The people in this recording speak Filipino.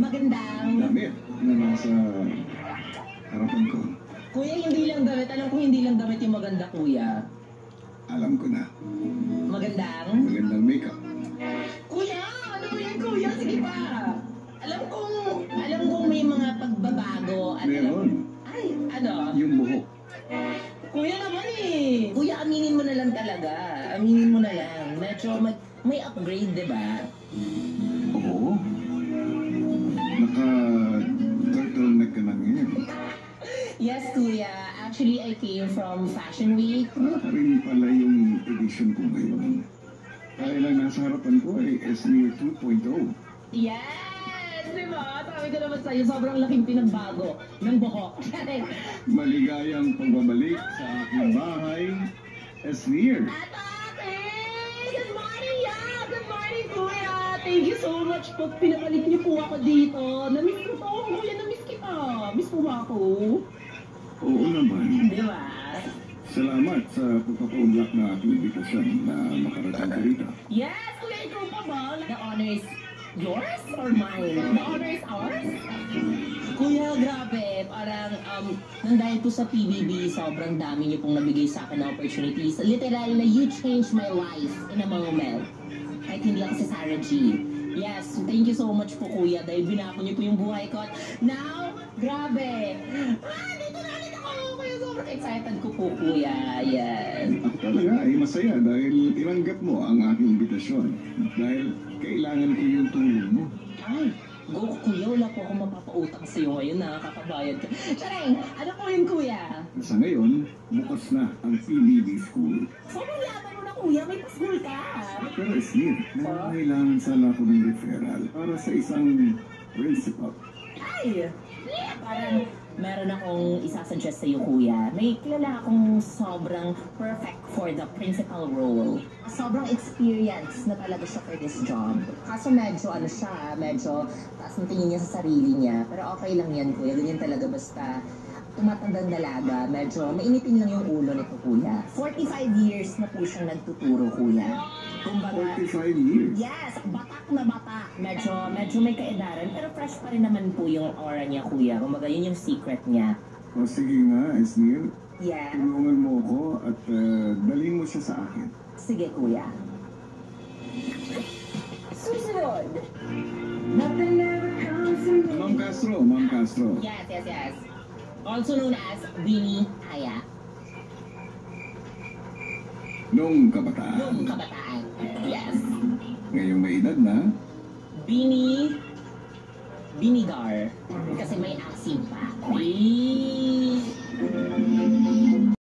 magandang damit na nasa harapan ko. Kuya, hindi lang damit. Alam ko hindi lang damit yung maganda, kuya. Alam ko na. Magandang makeup. Kuya, ano ba yan, kuya? Sige pa. Alam kong may mga pagbabago. At Meron. Ay, ano? Yung buhok. Kuya naman eh. Kuya, aminin mo na lang talaga. Aminin mo na lang. Medyo may upgrade, di ba? Oo. Naka-turtleneck ka na ngayon. Yes, kuya. Actually, I came from Fashion Week. Rin pala yung edition ko ngayon. Kaya lang nasa harapan ko ay SNEAR 2.0. Yes! Di ba? Sabi ko naman sa'yo, sobrang laking pinagbago ng buhok. Maligayang pagbabalik sa aking bahay, SNEAR. Ate! Good morning, yeah! Good morning, kuya! Thank you so much po. Pinabalik niyo po ako dito. Namiss ko po, kuya. Namiss kita. Miss po ba ako? Oo naman. Di ba? Salamat sa pagpapaunlak na aking invitasyon na makarating ka rito. Yes, kuya, ikaw pa ba? The honor is yours or mine? The honor is ours? Kuya, grabe. Parang, nang dahil po sa PBB, sobrang dami niyo pong nabigay sa akin na opportunities. Literal na you changed my life in a moment. Kahit hindi ako si Sarah G. Yes, thank you so much po, kuya. Dahil binako niyo po yung buhay ko. Now, grabe. Dito na ulit ako. Kuya, sobrang excited ko po, kuya. Yes. Ako talaga ay masaya dahil tinanggap mo ang aking invitasyon. Dahil kailangan ko yung tulong mo. Ay, go, kuya. Wala po akong mapapautang sa'yo ngayon. Nakakabayad ka. Charing, ano po yun, kuya? Sa ngayon, bukas na ang PBB School. Sobrang laban mo na, kuya. May paschool ka. Pero SNEAR, nangangailangan sana ako ng referral para sa isang principal. Ay, parang meron akong isasuggest sa'yo, kuya. May kilala akong sobrang perfect for the principal role. Sobrang experience na talaga siya for this job. Kaso medyo medyo taas ng tingin niya sa sarili niya. Pero okay lang yan, kuya. Ganyan talaga basta tumatandang dalaga. Medyo mainitin lang yung ulo nito, kuya. 45 years na po siyang nagtuturo, kuya. Kumbaga, 45 years? yes, batak na batak. Medyo may kaedaran, pero fresh pa rin naman po yung aura niya, kuya. Kumbaga, yun yung secret niya. O sige nga, SNEAR. Yeah. Tulungan mo ako at dalhin mo siya sa akin. Sige, kuya. Susunod. Ma'am Castro, Ma'am Castro. Yes. Also known as Bini Aya. Noong kabataan. Yung kabataan. Yes. Ngayong may edad na, Binigar. Kasi may asim pa.